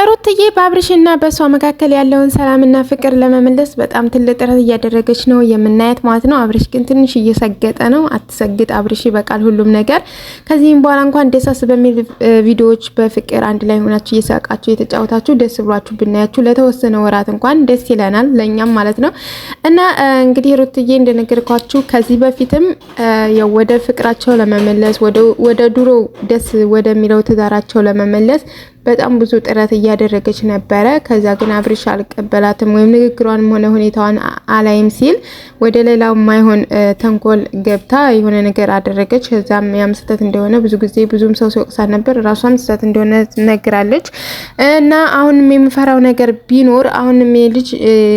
ሩትዬ በአብርሽና በሷ መካከል ያለውን ሰላምና ፍቅር ለመመለስ በጣም ትልቅ ጥረት እያደረገች ነው የምናያት ማለት ነው። አብርሽ ግን ትንሽ እየሰገጠ ነው። አትሰግጥ አብርሽ፣ ይበቃል ሁሉም ነገር። ከዚህም በኋላ እንኳን ደሳስ በሚል ቪዲዮዎች በፍቅር አንድ ላይ ሆናችሁ እየሳቃችሁ እየተጫወታችሁ ደስ ብሏችሁ ብናያችሁ ለተወሰነ ወራት እንኳን ደስ ይለናል፣ ለኛም ማለት ነው። እና እንግዲህ ሩትዬ እንደነገርኳችሁ ከዚህ በፊትም ወደ ፍቅራቸው ለመመለስ ወደ ድሮ ደስ ወደሚለው ትዳራቸው ለመመለስ በጣም ብዙ ጥረት እያደረገች ነበረ። ከዛ ግን አብርሽ አልቀበላትም ወይም ንግግሯንም ሆነ ሁኔታዋን አላይም ሲል ወደ ሌላው ማይሆን ተንኮል ገብታ የሆነ ነገር አደረገች። ከዛም ያም ስህተት እንደሆነ ብዙ ጊዜ ብዙም ሰው ሲወቅሳ ነበር፣ ራሷም ስህተት እንደሆነ ትነግራለች። እና አሁንም የምፈራው ነገር ቢኖር አሁንም ልጅ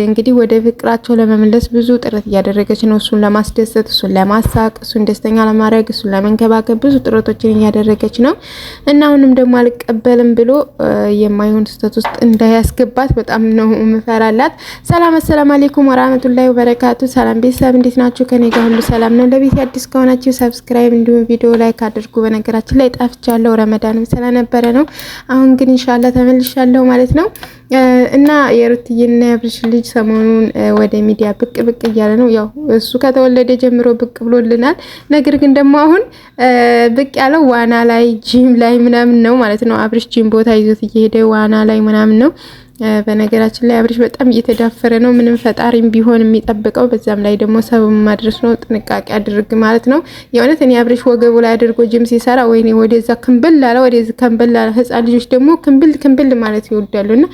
እንግዲህ ወደ ፍቅራቸው ለመመለስ ብዙ ጥረት እያደረገች ነው። እሱን ለማስደሰት፣ እሱን ለማሳቅ፣ እሱን ደስተኛ ለማድረግ፣ እሱን ለመንከባከብ ብዙ ጥረቶችን እያደረገች ነው። እና አሁንም ደግሞ አልቀበልም ብሎ የማይሆን ስህተት ውስጥ እንዳያስገባት በጣም ነው ምፈራላት። ሰላም አሰላም አለይኩም ወራህመቱላሂ ወበረካቱ። ሰላም ቤተሰብ እንዴት ናችሁ? ከኔ ጋር ሁሉ ሰላም ነው። ለቤት አዲስ ከሆናችሁ ሰብስክራይብ እንዲሁም ቪዲዮ ላይክ አድርጉ። በነገራችን ላይ ጠፍቻለሁ፣ ረመዳንም ስለነበረ ነው። አሁን ግን ኢንሻአላህ ተመልሻለሁ ማለት ነው። እና የሩትዬና የአብርሽ ልጅ ሰሞኑን ወደ ሚዲያ ብቅ እያለ ነው። ያው እሱ ከተወለደ ጀምሮ ብቅ ብሎልናል። ነገር ግን ደግሞ አሁን ብቅ ያለው ዋና ላይ ጂም ላይ ምናምን ነው ማለት ነው። አብርሽ ጂም ቦታ ይዞት እየሄደ ዋና ላይ ምናምን ነው። በነገራችን ላይ አብርሽ በጣም እየተዳፈረ ነው። ምንም ፈጣሪም ቢሆን የሚጠብቀው በዛም ላይ ደግሞ ሰበብ ማድረስ ነው። ጥንቃቄ አድርግ ማለት ነው። የእውነት እኔ አብርሽ ወገቡ ላይ አድርጎ ጂም ሲሰራ ወይኔ ወደዛ ክንብል አለ ወደዛ ክንብል አለ። ህፃን ልጆች ደግሞ ክንብል ማለት ይወዳሉና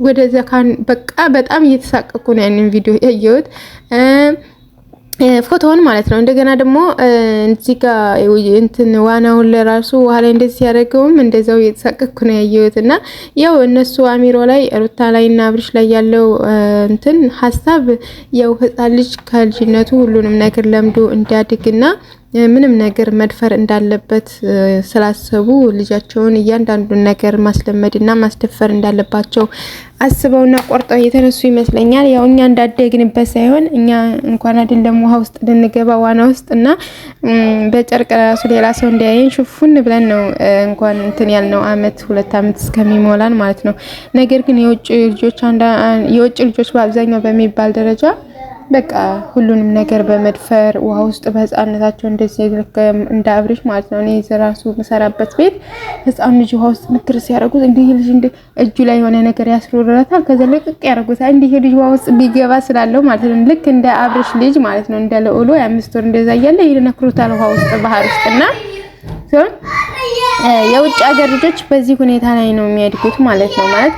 ወደዛ ካን በቃ በጣም እየተሳቀቁ ነው ያንን ቪዲዮ ያየሁት ፎቶውን ማለት ነው። እንደገና ደግሞ እዚህ ጋር እንትን ዋናውን ለራሱ ውሃ ላይ እንደዚህ ያደርገውም እንደዛው እየተሳቀቅኩ ነው ያየሁት። እና ያው እነሱ አሚሮ ላይ ሩታ ላይ እና አብርሽ ላይ ያለው እንትን ሀሳብ ያው ህፃን ልጅ ከልጅነቱ ሁሉንም ነገር ለምዶ እንዲያድግና ምንም ነገር መድፈር እንዳለበት ስላሰቡ ልጃቸውን እያንዳንዱን ነገር ማስለመድና ማስደፈር እንዳለባቸው አስበውና ቆርጠው የተነሱ ይመስለኛል። ያው እኛ እንዳደግንበት ሳይሆን እኛ እንኳን አይደለም ውሃ ውስጥ ልንገባ ዋና ውስጥና በጨርቅ ራሱ ሌላ ሰው እንዲያየን ሽፉን ብለን ነው እንኳን እንትን ያልነው አመት 2 አመት እስከሚሞላን ማለት ነው። ነገር ግን የውጭ ልጆች በአብዛኛው በሚባል ደረጃ በቃ ሁሉንም ነገር በመድፈር ውሃ ውስጥ በህፃንነታቸው እንደዚህ እንደ አብርሽ ማለት ነው። እኔ ዘራሱ መሰራበት ቤት ህፃን ልጅ ውሃ ውስጥ ምክር ሲያደርጉት እንዲህ ልጅ እንደ እጁ ላይ የሆነ ነገር ያስሮራታል። ከዛ ለቅቅ ያደርጉታል። እንዲህ ልጅ ውሃ ውስጥ ቢገባ ስላለው ማለት ነው። ልክ እንደ አብርሽ ልጅ ማለት ነው። እንደ ለኦሎ 5 ወር እንደዛ እያለ ይነክሩታል ውሃ ውስጥ ባህር ውስጥና የውጭ ሀገር ልጆች በዚህ ሁኔታ ላይ ነው የሚያድጉት ማለት ነው። ማለት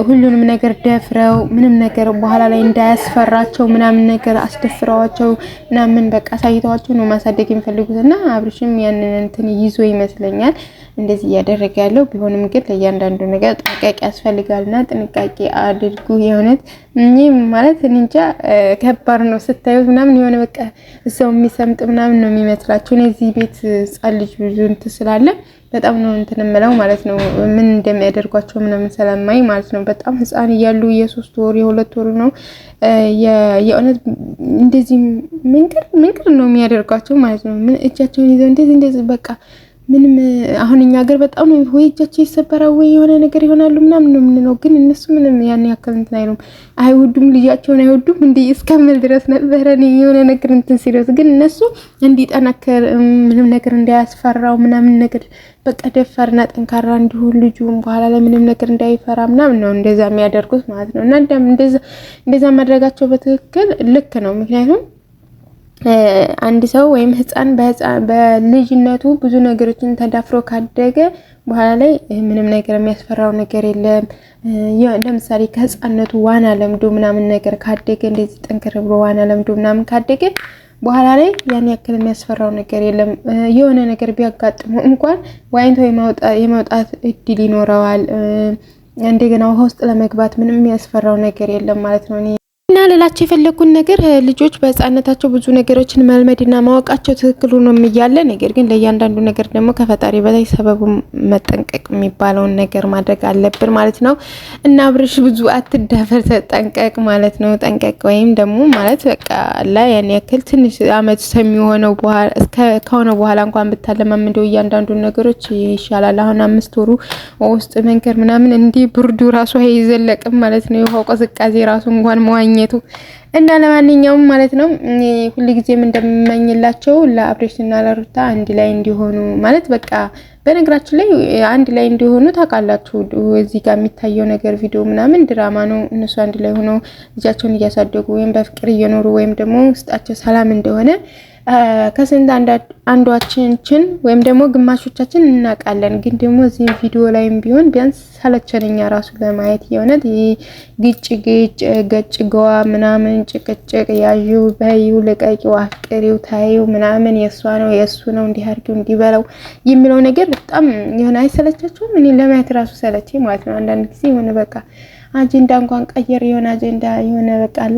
ሁሉንም ነገር ደፍረው ምንም ነገር በኋላ ላይ እንዳያስፈራቸው ምናምን ነገር አስደፍረዋቸው ምናምን በቃ ሳይተዋቸው ነው ማሳደግ የሚፈልጉትና አብርሽም ያንን እንትን ይዞ ይመስለኛል እንደዚህ እያደረገ ያለው። ቢሆንም ግን ለእያንዳንዱ ነገር ጥንቃቄ ያስፈልጋልና ጥንቃቄ አድርጉ። የሆነት ማለት እንጃ ከባድ ነው ስታዩት ምናምን የሆነ በቃ እዛው የሚሰምጥ ምናምን ነው የሚመስላችሁ። እኔ እዚህ ቤት ጻል ልጅ ብዙ እንትን ስላለ በጣም ነው እንትን እምለው ማለት ነው። ምን እንደሚያደርጓቸው ምናምን ሰላማይ ማለት ነው። በጣም ህፃን እያሉ የ3 ወር የ2 ወር ነው የእውነት እንደዚህ ምንቅር ነው የሚያደርጓቸው ማለት ነው። ምን እጃቸውን ይዘው እንደዚህ በቃ ምንም አሁን እኛ ሀገር በጣም ነው ወይ እጃቸው ይሰበራል ወይ የሆነ ነገር ይሆናሉ ምናምን ነው የምንለው። ግን እነሱ ምንም ያን ያክል እንትን አይሉም። አይወዱም፣ ልጃቸውን አይወዱም እንዴ እስከምል ድረስ ነበር እኔ የሆነ ነገር እንትን ሲሉት። ግን እነሱ እንዲጠናከር ምንም ነገር እንዳያስፈራው ምናምን ነገር በቃ ደፋርና ጠንካራ እንዲሆን ልጁም በኋላ ላይ ምንም ነገር እንዳይፈራ ምናምን ነው እንደዛ የሚያደርጉት ማለት ነው። እና እንደዛ ማድረጋቸው በትክክል ልክ ነው። ምክንያቱም አንድ ሰው ወይም ህፃን በልጅነቱ ብዙ ነገሮችን ተዳፍሮ ካደገ በኋላ ላይ ምንም ነገር የሚያስፈራው ነገር የለም። ለምሳሌ ከህፃነቱ ዋና ለምዶ ምናምን ነገር ካደገ እንደዚህ ጠንከር ብሎ ዋና ለምዶ ምናምን ካደገ በኋላ ላይ ያን ያክል የሚያስፈራው ነገር የለም። የሆነ ነገር ቢያጋጥመው እንኳን ዋይንቶ የመውጣት እድል ይኖረዋል። እንደገና ውሃ ውስጥ ለመግባት ምንም የሚያስፈራው ነገር የለም ማለት ነው። እና ሌላቸው የፈለኩን ነገር ልጆች በህፃነታቸው ብዙ ነገሮችን መልመድና ማወቃቸው ትክክል ሆኖ እያለ ነገር ግን ለእያንዳንዱ ነገር ደግሞ ከፈጣሪ በላይ ሰበቡ መጠንቀቅ የሚባለውን ነገር ማድረግ አለብን ማለት ነው። እና አብርሽ ብዙ አትዳፈር፣ ተጠንቀቅ ማለት ነው። ጠንቀቅ ወይም ደግሞ ማለት በቃ ላይ ያን ያክል ትንሽ አመት የሚሆነው ከሆነ በኋላ እንኳን ብታለማምደው እያንዳንዱ ነገሮች ይሻላል። አሁን 5 ወሩ ውስጥ መንከር ምናምን እንዲህ ብርዱ ራሱ አይዘለቅም ማለት ነው። የውሃው ቅዝቃዜ ራሱ እንኳን መዋኘቱ እና ለማንኛውም ማለት ነው ሁሉ ጊዜም እንደምመኝላቸው ለአብሬሽና ለሩታ አንድ ላይ እንዲሆኑ ማለት በቃ በነገራችን ላይ አንድ ላይ እንዲሆኑ ታውቃላችሁ። እዚህ ጋር የሚታየው ነገር ቪዲዮ ምናምን ድራማ ነው። እነሱ አንድ ላይ ሆነው ልጃቸውን እያሳደጉ ወይም በፍቅር እየኖሩ ወይም ደግሞ ውስጣቸው ሰላም እንደሆነ ከስንት አንዷችን ወይም ደግሞ ግማሾቻችን እናውቃለን። ግን ደግሞ እዚህ ቪዲዮ ላይም ቢሆን ቢያንስ ሰለቸነኛ ራሱ ለማየት የሆነት ግጭ ገጭ ገዋ ምናምን ጭቅጭቅ ያዩ በዩ ለቀቂው አፍቅሪው ታዩ ምናምን የሱ ነው እንዲያርጊው እንዲበለው የሚለው ነገር በጣም የሆነ አይሰለቻችሁም? እኔ ለማየት ራሱ ሰለቼ ማለት ነው። አንዳንድ ጊዜ የሆነ በቃ አጀንዳ እንኳን ቀየር የሆነ አጀንዳ የሆነ በቃ አለ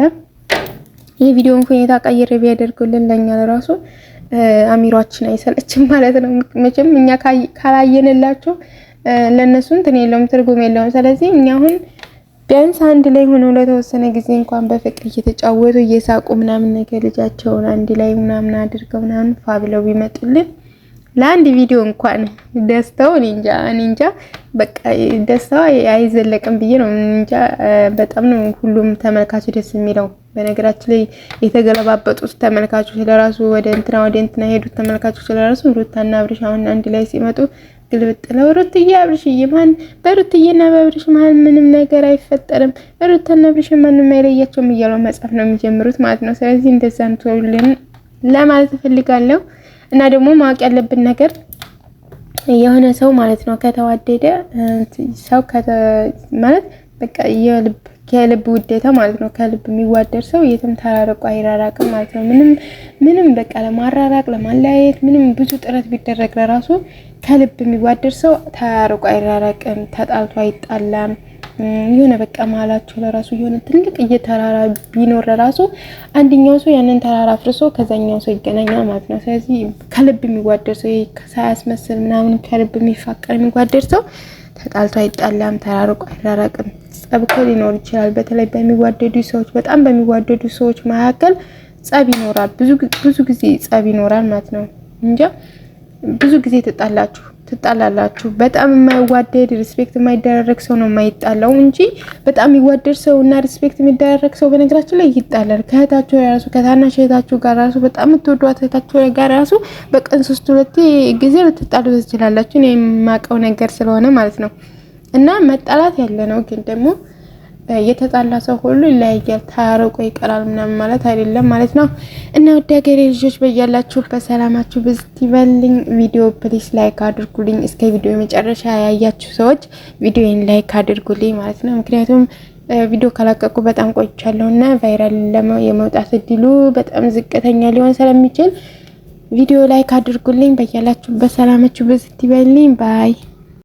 የቪዲዮን ሁኔታ ቀይሬ ቢያደርጉልን ለኛ ለራሱ አሚሯችን አይሰለችም ማለት ነው። መቼም እኛ ካላየንላችሁ ለነሱ እንትን የለውም ትርጉም የለውም። ስለዚህ እኛ አሁን ቢያንስ አንድ ላይ ሆነው ለተወሰነ ጊዜ እንኳን በፍቅር እየተጫወቱ እየሳቁ ምናምን ነገር ልጃቸውን አንድ ላይ ምናምን አድርገው ምናምን ፋብለው ቢመጡልን ለአንድ ቪዲዮ እንኳን ደስታው እኔ እንጃ በቃ ደስታው አይዘለቅም ብዬ ነው እንጃ። በጣም ነው ሁሉም ተመልካች ደስ የሚለው። በነገራችን ላይ የተገለባበጡት ተመልካቾች ለራሱ ወደ እንትና ሄዱት ተመልካቾች ለራሱ ሩታና አብርሽ አሁን አንድ ላይ ሲመጡ ግልብጥ ነው። ሩትዬ አብርሽዬ ማን በሩትዬና በአብርሽ መሀል ምንም ነገር አይፈጠርም፣ ሩታና አብርሽ ማንንም አይለያቸውም እያለው መጻፍ ነው የሚጀምሩት ማለት ነው። ስለዚህ እንደዛ ነው ለማለት እፈልጋለሁ። እና ደግሞ ማወቅ ያለብን ነገር የሆነ ሰው ማለት ነው ከተዋደደ ሰው ማለት በቃ የልብ ውዴታ ማለት ነው። ከልብ የሚዋደድ ሰው የትም ተራርቆ አይራራቅም ማለት ነው። ምንም በቃ ለማራራቅ ለማለያየት ምንም ብዙ ጥረት ቢደረግ ለራሱ ከልብ የሚዋደድ ሰው ተራርቆ አይራራቅም፣ ተጣልቶ አይጣላም። የሆነ በቃ ማላቸው ለራሱ የሆነ ትልቅ እየተራራ ቢኖር ለራሱ አንደኛው ሰው ያንን ተራራ ፍርሶ ከዛኛው ሰው ይገናኛል ማለት ነው። ስለዚህ ከልብ የሚዋደድ ሰው ሳያስመስል ምናምን ከልብ የሚፋቀር የሚዋደድ ሰው ተጣልቶ አይጣላም፣ ተራርቆ አይራራቅም። ጸብ ሊኖር ይችላል። በተለይ በሚዋደዱ ሰዎች በጣም በሚዋደዱ ሰዎች መካከል ጸብ ይኖራል። ብዙ ጊዜ ጸብ ይኖራል ማለት ነው። እንጃ ብዙ ጊዜ ትጣላላችሁ። በጣም የማይዋደድ ሪስፔክት የማይደረግ ሰው ነው የማይጣላው እንጂ በጣም የሚዋደድ ሰው እና ሪስፔክት የሚደረግ ሰው በነገራችን ላይ ይጣላል። ከእህታችሁ ራሱ ከታናሽ እህታችሁ ጋር ራሱ በጣም የምትወዷት እህታችሁ ጋር ራሱ በቀን 3-2 ጊዜ ልትጣሉ ትችላላችሁ። እኔ የማውቀው ነገር ስለሆነ ማለት ነው። እና መጣላት ያለ ነው። ግን ደግሞ የተጣላ ሰው ሁሉ ይለያያል፣ ታርቆ ይቀራል ምናምን ማለት አይደለም ማለት ነው። እና ወደ ሀገሬ ልጆች በያላችሁበት ሰላማችሁ ብዝት ይበልኝ። ቪዲዮ ፕሊስ ላይክ አድርጉልኝ። እስከ ቪዲዮ መጨረሻ ያያችሁ ሰዎች ቪዲዮን ላይክ አድርጉልኝ ማለት ነው። ምክንያቱም ቪዲዮ ካላቀቁ በጣም ቆይቻለሁና ቫይራል የመውጣት እድሉ በጣም ዝቅተኛ ሊሆን ስለሚችል ቪዲዮ ላይክ አድርጉልኝ። በያላችሁበት ሰላማችሁ ብዝት ይበልኝ። ባይ